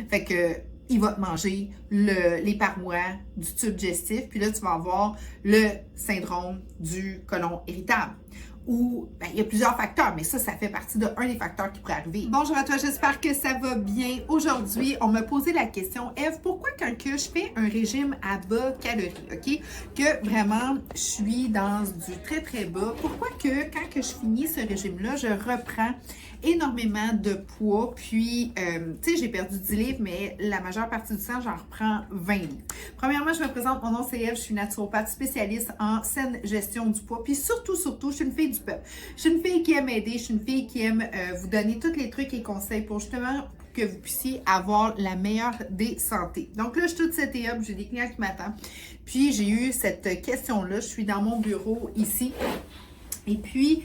Fait que il va te manger les parois du tube digestif, puis là, tu vas avoir le syndrome du côlon irritable. Ou, ben, il y a plusieurs facteurs, mais ça fait partie d'un des facteurs qui pourrait arriver. Bonjour à toi, j'espère que ça va bien. Aujourd'hui, on m'a posé la question, Eve, pourquoi quand que je fais un régime à bas calories, OK, que vraiment je suis dans du très très bas, pourquoi que quand que je finis ce régime-là, je reprends énormément de poids, puis, tu sais, j'ai perdu 10 livres, mais la majeure partie du temps, j'en reprends 20 livres. Premièrement, je me présente, mon nom c'est Eve, je suis naturopathe spécialiste en saine gestion du poids, puis surtout, je suis une fille du peuple. Je suis une fille qui aime aider, je suis une fille qui aime vous donner tous les trucs et conseils pour justement que vous puissiez avoir la meilleure des santé. Donc là, je suis toute setée up, j'ai des clients qui m'attendent, puis j'ai eu cette question-là, je suis dans mon bureau ici, et puis,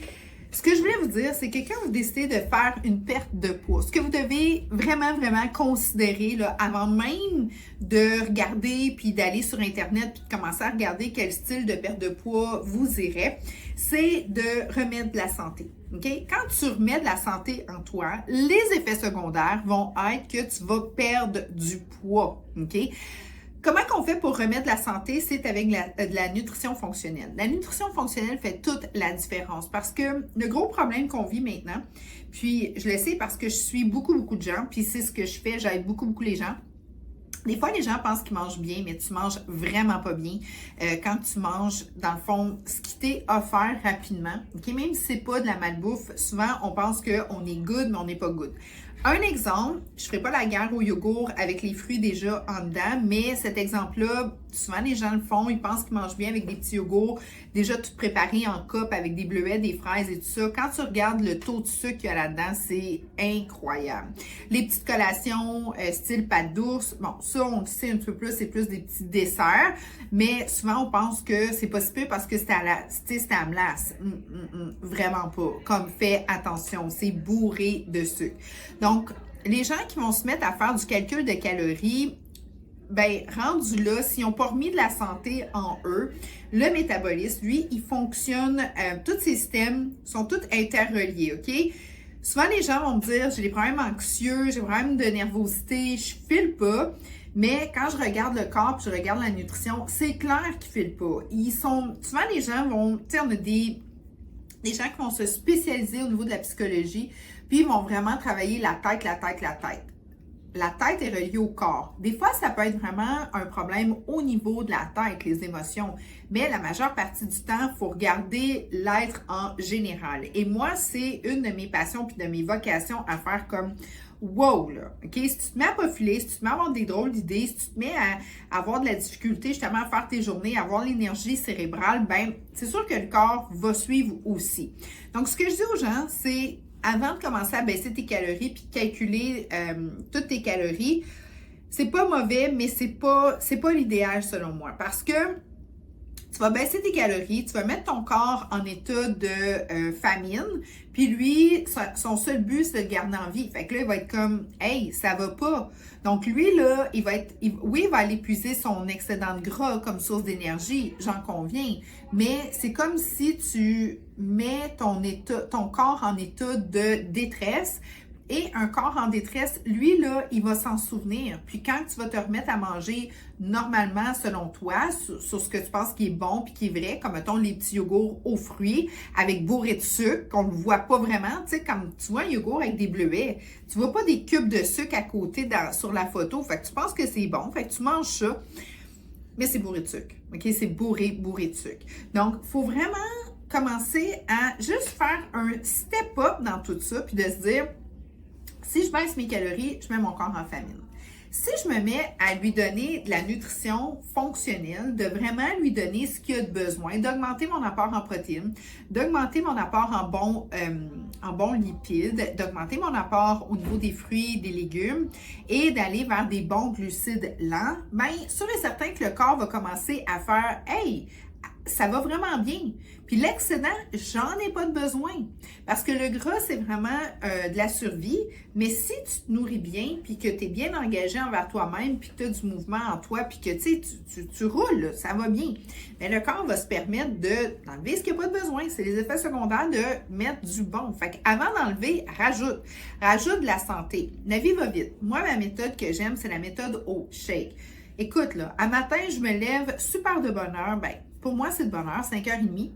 ce que je voulais vous dire, c'est que quand vous décidez de faire une perte de poids, ce que vous devez vraiment considérer là, avant même de regarder puis d'aller sur Internet puis de commencer à regarder quel style de perte de poids vous irait, c'est de remettre de la santé. Okay? Quand tu remets de la santé en toi, les effets secondaires vont être que tu vas perdre du poids. Okay? Comment qu'on fait pour remettre la santé? C'est avec de la nutrition fonctionnelle. La nutrition fonctionnelle fait toute la différence parce que le gros problème qu'on vit maintenant, puis je le sais parce que je suis beaucoup de gens, puis c'est ce que je fais, j'aide beaucoup les gens. Des fois, les gens pensent qu'ils mangent bien, mais tu manges vraiment pas bien quand tu manges, dans le fond, ce qui t'est offert rapidement. Okay? Même si c'est pas de la malbouffe, souvent, on pense qu'on est good, mais on n'est pas good. Un exemple, je ne ferai pas la guerre au yogourt avec les fruits déjà en dedans, mais cet exemple-là, souvent les gens le font, ils pensent qu'ils mangent bien avec des petits yogourts déjà tout préparés en coupe avec des bleuets, des fraises et tout ça. Quand tu regardes le taux de sucre qu'il y a là-dedans, c'est incroyable. Les petites collations style pâte d'ours, bon, ça on le sait un peu plus, c'est plus des petits desserts, mais souvent on pense que c'est pas si peu parce que c'est à melasse. Vraiment pas. Comme fais attention, c'est bourré de sucre. Donc, les gens qui vont se mettre à faire du calcul de calories, ben, rendu là, s'ils n'ont pas remis de la santé en eux, le métabolisme, lui, il fonctionne, tous ces systèmes sont tous interreliés, OK? Souvent, les gens vont me dire, j'ai des problèmes anxieux, j'ai des problèmes de nervosité, je file pas. Mais quand je regarde le corps puis je regarde la nutrition, c'est clair qu'ils filent pas. Souvent, les gens vont, tu sais, on a des gens qui vont se spécialiser au niveau de la psychologie, puis ils vont vraiment travailler la tête. La tête est reliée au corps. Des fois, ça peut être vraiment un problème au niveau de la tête, les émotions, mais la majeure partie du temps, il faut regarder l'être en général. Et moi, c'est une de mes passions puis de mes vocations à faire comme wow, là, OK? Si tu te mets à profiler, si tu te mets à avoir des drôles d'idées, si tu te mets à avoir de la difficulté justement à faire tes journées, à avoir l'énergie cérébrale, ben c'est sûr que le corps va suivre aussi. Donc, ce que je dis aux gens, c'est avant de commencer à baisser tes calories puis de calculer toutes tes calories, c'est pas mauvais, mais c'est pas l'idéal selon moi. Parce que tu vas baisser tes calories, tu vas mettre ton corps en état de famine, puis lui, son seul but, c'est de le garder en vie. Fait que là, il va être comme, hey, ça va pas. Donc lui, là, il va aller puiser son excédent de gras comme source d'énergie, j'en conviens, mais c'est comme si tu mets ton corps en état de détresse. Et un corps en détresse, lui, là, il va s'en souvenir. Puis quand tu vas te remettre à manger normalement, selon toi, sur ce que tu penses qui est bon puis qui est vrai, comme mettons les petits yogourts aux fruits avec bourré de sucre, qu'on ne voit pas vraiment, tu sais, comme tu vois un yogourt avec des bleuets, tu vois pas des cubes de sucre à côté sur la photo, fait que tu penses que c'est bon, fait que tu manges ça, mais c'est bourré de sucre, OK? C'est bourré de sucre. Donc, il faut vraiment commencer à juste faire un step-up dans tout ça puis de se dire, si je baisse mes calories, je mets mon corps en famine. Si je me mets à lui donner de la nutrition fonctionnelle, de vraiment lui donner ce qu'il a de besoin, d'augmenter mon apport en protéines, d'augmenter mon apport en bons lipides, d'augmenter mon apport au niveau des fruits, des légumes et d'aller vers des bons glucides lents, bien, sûr et certain que le corps va commencer à faire « Hey, ça va vraiment bien. Puis l'excédent, j'en ai pas de besoin. Parce que le gras, c'est vraiment de la survie. Mais si tu te nourris bien, puis que tu es bien engagé envers toi-même, puis que tu as du mouvement en toi, puis que tu roules, là, ça va bien. Mais le corps va se permettre d'enlever ce qu'il n'y a pas de besoin. C'est les effets secondaires de mettre du bon. Fait qu'avant d'enlever, rajoute. Rajoute de la santé. La vie va vite. Moi, ma méthode que j'aime, c'est la méthode au shake. Écoute, là, à matin, je me lève super de bonne heure. Ben, pour moi, c'est de bonne heure, 5h30.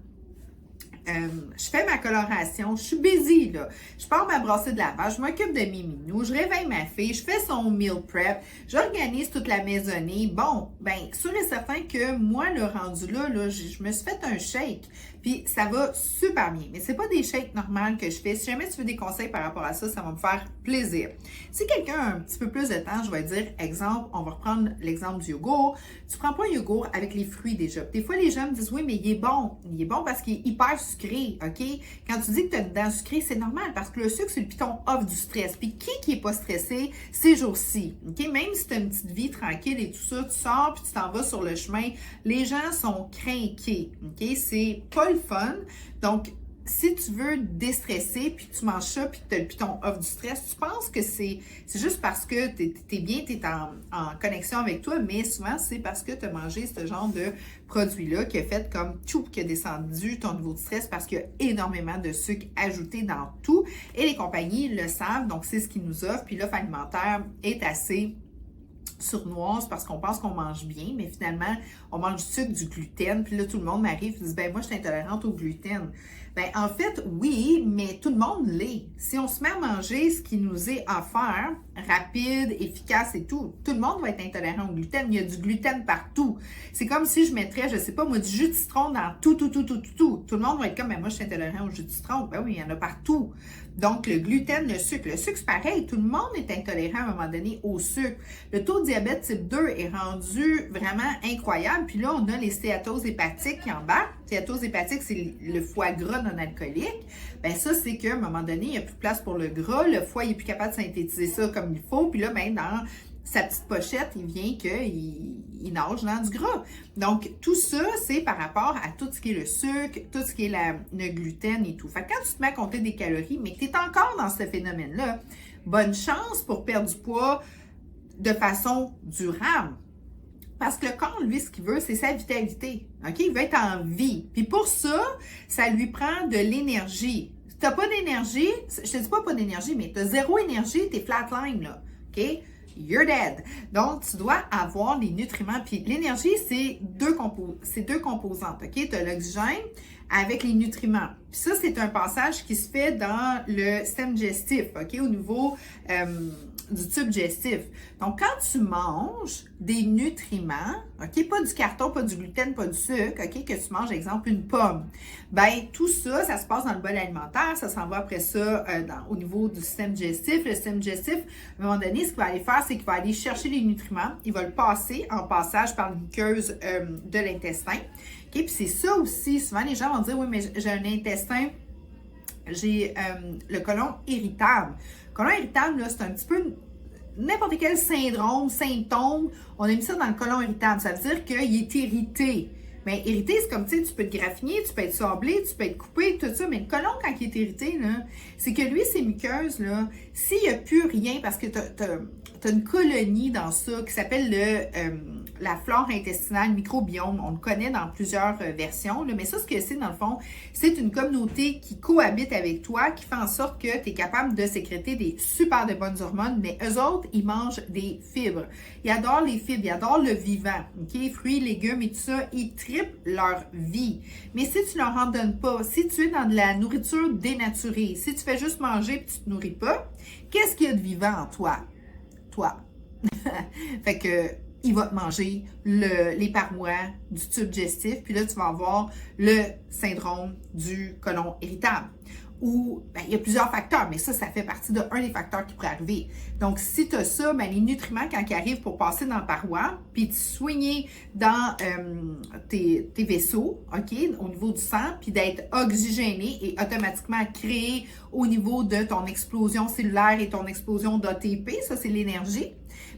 Je fais ma coloration, je suis busy, là. Je pars ma brassée de lavage, je m'occupe de mes minous, je réveille ma fille, je fais son meal prep, j'organise toute la maisonnée. Bon, ben, sûr et certain que moi, le rendu là, je me suis fait un shake. Puis ça va super bien. Mais c'est pas des shakes normales que je fais. Si jamais tu veux des conseils par rapport à ça, ça va me faire plaisir. Si quelqu'un a un petit peu plus de temps, je vais dire, exemple, on va reprendre l'exemple du yogourt. Tu prends pas un yogourt avec les fruits déjà. Des fois, les gens me disent, oui, mais il est bon. Il est bon parce qu'il est hyper sucré, OK? Quand tu dis que tu as une dent sucrée, c'est normal parce que le sucre, c'est le piton off du stress. Puis qui est pas stressé ces jours-ci? OK? Même si tu as une petite vie tranquille et tout ça, tu sors puis tu t'en vas sur le chemin, les gens sont crinqués, OK? C'est pas le fun. Donc, si tu veux déstresser, puis tu manges ça, puis tu as le piton off du stress, tu penses que c'est juste parce que tu es bien, tu es en connexion avec toi, mais souvent, c'est parce que tu as mangé ce genre de produit-là qui a fait comme tout, qui a descendu ton niveau de stress parce qu'il y a énormément de sucre ajouté dans tout. Et les compagnies le savent, donc c'est ce qu'ils nous offrent. Puis l'offre alimentaire est assez sournoise parce qu'on pense qu'on mange bien, mais finalement, on mange du sucre, du gluten, puis là, tout le monde m'arrive et dit, ben moi, je suis intolérante au gluten. Ben, en fait, oui, mais tout le monde l'est. Si on se met à manger ce qui nous est offert, rapide, efficace et tout le monde va être intolérant au gluten. Il y a du gluten partout. C'est comme si je mettrais, je sais pas, moi, du jus de citron dans tout. Tout le monde va être comme, ben moi, je suis intolérant au jus de citron. Ben oui, il y en a partout. Donc, le gluten, le sucre, c'est pareil. Tout le monde est intolérant à un moment donné au sucre. Le taux de diabète type 2 est rendu vraiment incroyable. Puis là, on a les stéatoses hépatiques qui embarquent. Stéatose hépatique, c'est le foie gras non alcoolique. Ben ça, c'est qu'à un moment donné, il n'y a plus de place pour le gras. Le foie, il n'est plus capable de synthétiser ça comme il faut. Puis là, ben, dans sa petite pochette, il vient qu'il nage dans du gras. Donc, tout ça, c'est par rapport à tout ce qui est le sucre, tout ce qui est le gluten et tout. Fait que quand tu te mets à compter des calories, mais que tu es encore dans ce phénomène-là, bonne chance pour perdre du poids de façon durable. Parce que le corps, lui, ce qu'il veut, c'est sa vitalité. OK? Il veut être en vie. Puis pour ça, ça lui prend de l'énergie. Si tu n'as pas d'énergie, je te dis pas d'énergie, mais tu as zéro énergie, tu es flatline, là. OK? You're dead. Donc, tu dois avoir les nutriments. Puis l'énergie, c'est deux composantes. OK? Tu as l'oxygène avec les nutriments. Puis ça, c'est un passage qui se fait dans le système digestif, OK? Au niveau du tube digestif. Donc, quand tu manges des nutriments, OK? Pas du carton, pas du gluten, pas du sucre, OK? Que tu manges, exemple, une pomme. Ben tout ça, ça se passe dans le bol alimentaire, ça s'en va après ça au niveau du système digestif. Le système digestif, à un moment donné, ce qu'il va aller faire, c'est qu'il va aller chercher les nutriments, il va le passer en passage par la muqueuse de l'intestin. OK? Puis c'est ça aussi, souvent les gens vont dire, oui, mais j'ai un intestin, j'ai le côlon irritable. Le côlon irritable, là, c'est un petit peu n'importe quel symptôme, on a mis ça dans le côlon irritable. Ça veut dire qu'il est irrité. Mais irrité, c'est comme, tu sais, tu peux te graffiner, tu peux être sablé, tu peux être coupé, tout ça. Mais le côlon, quand il est irrité, là, c'est que lui, ses muqueuses, là, s'il n'y a plus rien, parce que tu as une colonie dans ça qui s'appelle la flore intestinale microbiome. On le connaît dans plusieurs versions, là, mais ça, ce que c'est, dans le fond, c'est une communauté qui cohabite avec toi, qui fait en sorte que tu es capable de sécréter des super de bonnes hormones, mais eux autres, ils mangent des fibres. Ils adorent les fibres, ils adorent le vivant, OK? Fruits, légumes et tout ça, ils trippent leur vie. Mais si tu leur en donnes pas, si tu es dans de la nourriture dénaturée, si tu fais juste manger et tu te nourris pas, qu'est-ce qu'il y a de vivant en toi? Toi. Fait que il va te manger les parois du tube digestif, puis là, tu vas avoir le syndrome du côlon irritable. Ou, ben, il y a plusieurs facteurs, mais ça fait partie d'un des facteurs qui pourrait arriver. Donc, si tu as ça, ben, les nutriments, quand ils arrivent pour passer dans la paroi, puis te soigner dans tes vaisseaux, OK, au niveau du sang, puis d'être oxygéné et automatiquement créer au niveau de ton explosion cellulaire et ton explosion d'ATP, ça, c'est l'énergie.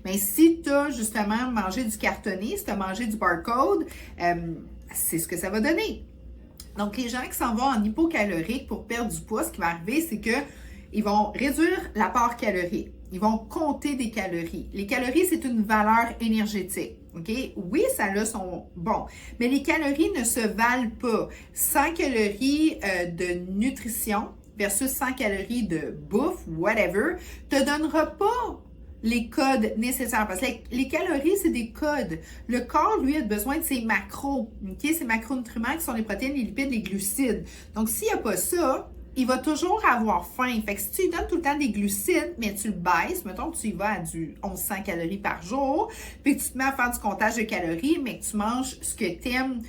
Mais si tu as justement mangé du cartonné, si tu as mangé du barcode, c'est ce que ça va donner. Donc, les gens qui s'en vont en hypocalorique pour perdre du poids, ce qui va arriver, c'est qu'ils vont réduire l'apport calorique. Ils vont compter des calories. Les calories, c'est une valeur énergétique. OK? Oui, ça a son bon, mais les calories ne se valent pas. 100 calories de nutrition versus 100 calories de bouffe, whatever, te donnera pas les codes nécessaires. Parce que les calories, c'est des codes. Le corps, lui, a besoin de ses macros. OK? Ces macronutriments qui sont les protéines, les lipides, les glucides. Donc, s'il n'y a pas ça, il va toujours avoir faim. Fait que si tu lui donnes tout le temps des glucides, mais tu le baisses, mettons que tu y vas à du 1100 calories par jour, puis que tu te mets à faire du comptage de calories, mais que tu manges ce que tu aimes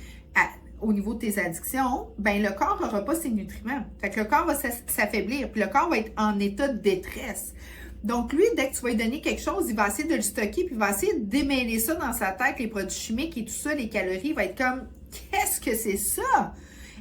au niveau de tes addictions, ben le corps n'aura pas ses nutriments. Fait que le corps va s'affaiblir, puis le corps va être en état de détresse. Donc, lui, dès que tu vas lui donner quelque chose, il va essayer de le stocker, puis il va essayer de démêler ça dans sa tête, les produits chimiques et tout ça, les calories, il va être comme, qu'est-ce que c'est ça?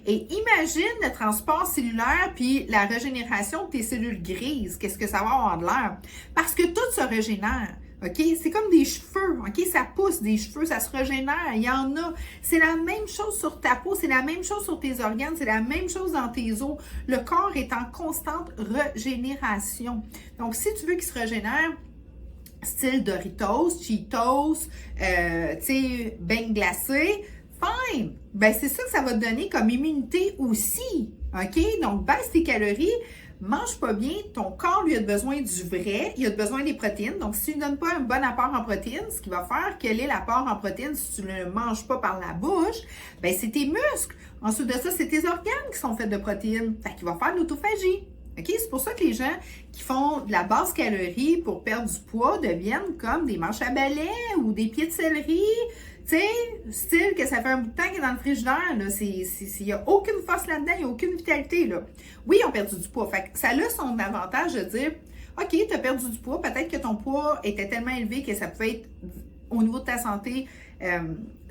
Et imagine le transport cellulaire puis la régénération de tes cellules grises. Qu'est-ce que ça va avoir de l'air? Parce que tout se régénère. OK? C'est comme des cheveux. OK? Ça pousse des cheveux, ça se régénère. Il y en a. C'est la même chose sur ta peau, c'est la même chose sur tes organes, c'est la même chose dans tes os. Le corps est en constante régénération. Donc, si tu veux qu'il se régénère, style Doritos, Cheetos, tu sais, beignes glacés, fine! Ben, c'est ça que ça va te donner comme immunité aussi. OK? Donc, baisse tes calories, mange pas bien, ton corps, lui, a besoin du vrai, il a besoin des protéines. Donc, si tu ne donnes pas un bon apport en protéines, ce qui va faire quel est l'apport en protéines si tu ne le manges pas par la bouche, ben, c'est tes muscles. Ensuite de ça, c'est tes organes qui sont faits de protéines. Fait qu'il va faire de l'autophagie. OK? C'est pour ça que les gens qui font de la basse calorie pour perdre du poids deviennent comme des manches à balai ou des pieds de céleri. Tu sais, style que ça fait un bout de temps qu'il est dans le frigidaire, là. Il n'y a aucune force là-dedans, il n'y a aucune vitalité, là. Oui, ils ont perdu du poids. Fait que ça a son avantage de dire, OK, tu as perdu du poids, peut-être que ton poids était tellement élevé que ça pouvait être, au niveau de ta santé,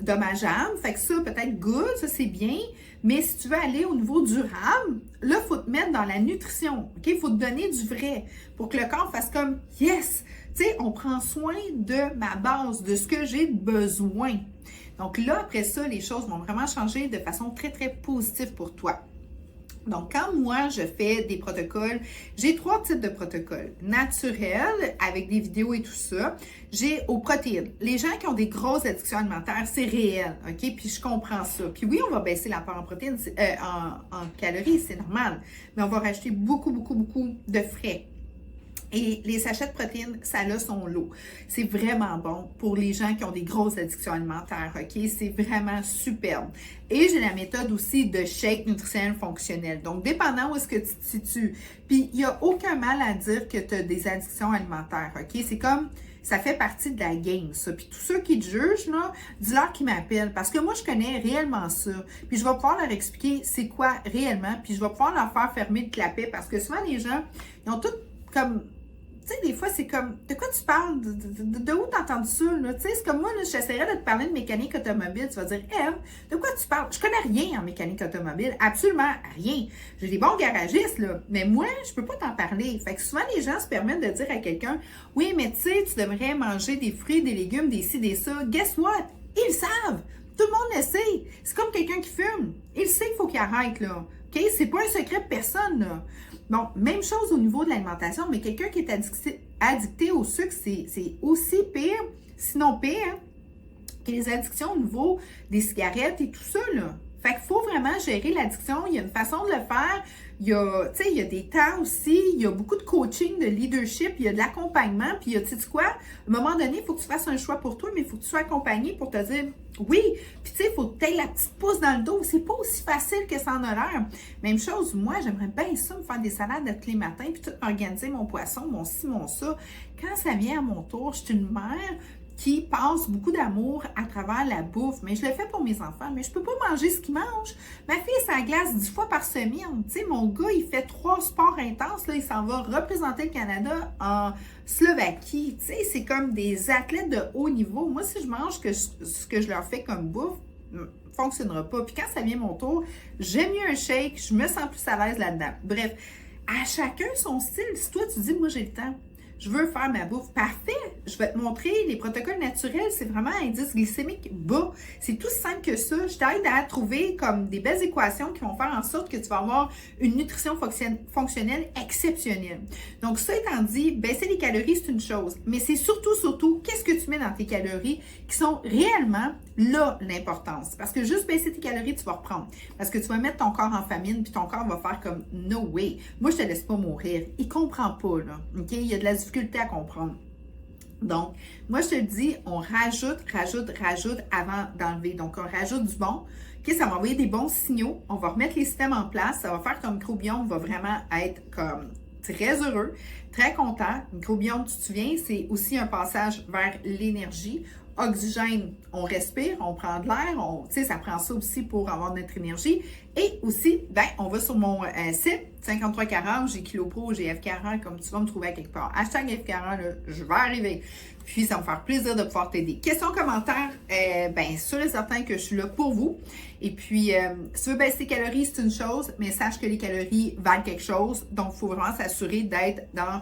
dommageable. Fait que ça, peut-être good, ça c'est bien. Mais si tu veux aller au niveau durable, là, il faut te mettre dans la nutrition. OK? Il faut te donner du vrai pour que le corps fasse comme yes! Tu sais, on prend soin de ma base, de ce que j'ai besoin. Donc là, après ça, les choses vont vraiment changer de façon très, très positive pour toi. Donc, quand moi, je fais des protocoles, j'ai 3 types de protocoles. Naturel, avec des vidéos et tout ça. J'ai aux protéines. Les gens qui ont des grosses addictions alimentaires, c'est réel, OK? Puis je comprends ça. Puis oui, on va baisser l'apport en protéines, en calories, c'est normal. Mais on va rajouter beaucoup, beaucoup, beaucoup de frais. Et les sachets de protéines, ça a son lot. C'est vraiment bon pour les gens qui ont des grosses addictions alimentaires, OK? C'est vraiment superbe. Et j'ai la méthode aussi de shake nutritionnel fonctionnel. Donc, dépendant où est-ce que tu te situes. Puis, il n'y a aucun mal à dire que tu as des addictions alimentaires, OK? C'est comme, ça fait partie de la game, ça. Puis, tous ceux qui te jugent, là, dis-leur qu'ils m'appellent. Parce que moi, je connais réellement ça. Puis, je vais pouvoir leur expliquer c'est quoi réellement. Puis, je vais pouvoir leur faire fermer le clapet. Parce que souvent, les gens, ils ont tout comme... Tu sais, des fois, c'est comme, de quoi tu parles? De où t'as entendu ça, là? Tu sais, c'est comme moi, là, j'essaierais de te parler de mécanique automobile. Tu vas dire, de quoi tu parles? Je connais rien en mécanique automobile. Absolument rien. J'ai des bons garagistes, là. Mais moi, je peux pas t'en parler. Fait que souvent, les gens se permettent de dire à quelqu'un, oui, mais tu sais, tu devrais manger des fruits, des légumes, des ci, des ça. Guess what? Ils le savent. Tout le monde le sait. C'est comme quelqu'un qui fume. Il sait qu'il faut qu'il arrête, là. OK? C'est pas un secret de personne, là. Bon, même chose au niveau de l'alimentation, mais quelqu'un qui est addicté au sucre, c'est aussi pire, sinon pire, que les addictions au niveau des cigarettes et tout ça, là. Fait qu'il faut vraiment gérer l'addiction. Il y a une façon de le faire. Il y a, tu sais, il y a des temps aussi. Il y a beaucoup de coaching, de leadership. Il y a de l'accompagnement. Puis, tu sais quoi? À un moment donné, il faut que tu fasses un choix pour toi, mais il faut que tu sois accompagné pour te dire oui. Puis, tu sais, il faut que tu aies la petite pouce dans le dos. C'est pas aussi facile que ça en a l'air. Même chose, moi, j'aimerais bien ça, me faire des salades tous les matins, puis tout organiser mon poisson, mon ci, mon ça. Quand ça vient à mon tour, je suis une mère qui passe beaucoup d'amour à travers la bouffe. Mais je le fais pour mes enfants, mais je peux pas manger ce qu'ils mangent. Ma fille, ça glace 10 fois par semaine. Tu sais, mon gars, il fait 3 sports intenses. Là, il s'en va représenter le Canada en Slovaquie. Tu sais, c'est comme des athlètes de haut niveau. Moi, si je mange ce que je leur fais comme bouffe, fonctionnera pas. Puis quand ça vient mon tour, j'aime mieux un shake, je me sens plus à l'aise là-dedans. Bref, à chacun son style. Si toi, tu dis, moi, j'ai le temps. je veux faire ma bouffe. Parfait! Je vais te montrer les protocoles naturels. C'est vraiment un indice glycémique bas. C'est tout simple que ça. Je t'aide à trouver comme des belles équations qui vont faire en sorte que tu vas avoir une nutrition fonctionnelle exceptionnelle. Donc, ça étant dit, baisser les calories, c'est une chose. Mais c'est surtout, qu'est-ce que tu mets dans tes calories qui sont réellement là l'importance. Parce que juste baisser tes calories, tu vas reprendre. Parce que tu vas mettre ton corps en famine, puis ton corps va faire comme « no way ». Moi, je te laisse pas mourir. Il comprend pas, là. OK? Il y a de la difficulté à comprendre. Donc, moi, je te le dis, on rajoute avant d'enlever. Donc, on rajoute du bon. OK, ça va envoyer des bons signaux. On va remettre les systèmes en place. Ça va faire que ton microbiome va vraiment être comme très heureux, très content. Microbiome, tu te souviens, c'est aussi un passage vers l'énergie. Oxygène, on respire, on prend de l'air, ça prend ça aussi pour avoir notre énergie. Et aussi, on va sur mon site, 5340, j'ai KiloPro, j'ai F40, comme tu vas me trouver à quelque part. Hashtag F40, là, je vais arriver. Puis, ça va me faire plaisir de pouvoir t'aider. Questions, commentaires, sûr et certain que je suis là pour vous. Et puis, si tu veux baisser tes calories, c'est une chose, mais sache que les calories valent quelque chose. Donc, il faut vraiment s'assurer d'être dans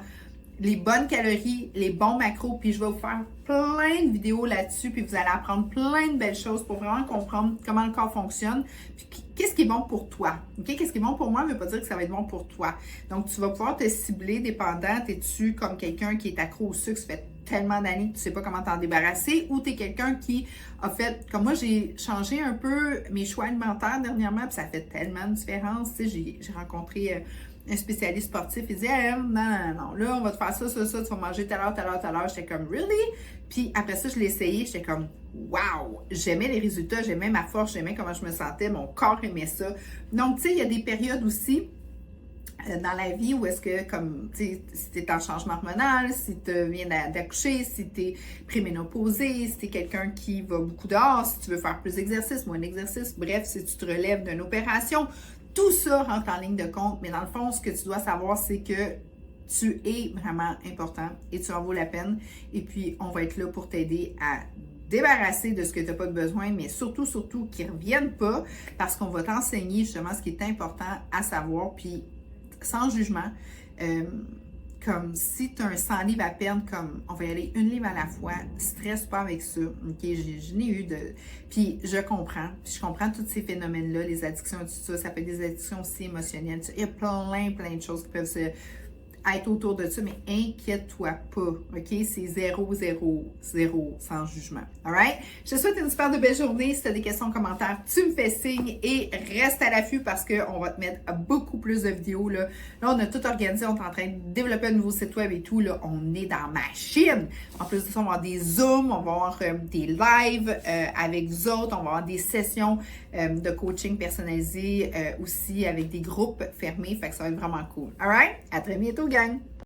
les bonnes calories, les bons macros, puis je vais vous faire plein de vidéos là-dessus, puis vous allez apprendre plein de belles choses pour vraiment comprendre comment le corps fonctionne, puis qu'est-ce qui est bon pour toi, OK? Qu'est-ce qui est bon pour moi ne veut pas dire que ça va être bon pour toi. Donc, tu vas pouvoir te cibler dépendant, es-tu comme quelqu'un qui est accro au sucre, ça fait tellement d'années que tu ne sais pas comment t'en débarrasser, ou tu es quelqu'un qui a fait, comme moi, j'ai changé un peu mes choix alimentaires dernièrement, puis ça fait tellement de différence, tu sais, j'ai rencontré un spécialiste sportif, il dit non, là, on va te faire ça, tu vas manger telle heure. J'étais comme, really? Puis après ça, je l'ai essayé, j'étais comme, wow! J'aimais les résultats, j'aimais ma force, j'aimais comment je me sentais, mon corps aimait ça. Donc, tu sais, il y a des périodes aussi dans la vie où est-ce que, comme, tu sais, si tu es en changement hormonal, si tu viens d'accoucher, si tu es préménopausé, si tu es quelqu'un qui va beaucoup dehors, si tu veux faire plus d'exercice, moins d'exercice, bref, si tu te relèves d'une opération, tout ça rentre en ligne de compte, mais dans le fond, ce que tu dois savoir, c'est que tu es vraiment important et tu en vaux la peine. Et puis, on va être là pour t'aider à débarrasser de ce que tu n'as pas de besoin, mais surtout, qu'ils ne reviennent pas, parce qu'on va t'enseigner justement ce qui est important à savoir, puis sans jugement. Comme si tu as un 100 livres à perdre, comme on va y aller une livre à la fois, stresse pas avec ça, ok? Je n'ai eu de... Puis je comprends tous ces phénomènes-là, les addictions et tout ça, ça peut être des addictions aussi émotionnelles, il y a plein de choses qui peuvent être autour de ça, mais inquiète-toi pas, ok? C'est 0, sans jugement, alright? Je te souhaite une super de belle journée. Si tu as des questions, commentaires, tu me fais signe et reste à l'affût parce qu'on va te mettre beaucoup plus de vidéos, là. Là, on a tout organisé, on est en train de développer un nouveau site web et tout, là. On est dans ma machine. En plus de ça, on va avoir des Zooms, on va avoir des lives avec vous autres, on va avoir des sessions de coaching personnalisé aussi avec des groupes fermés, fait que ça va être vraiment cool. Alright? À très bientôt, gang!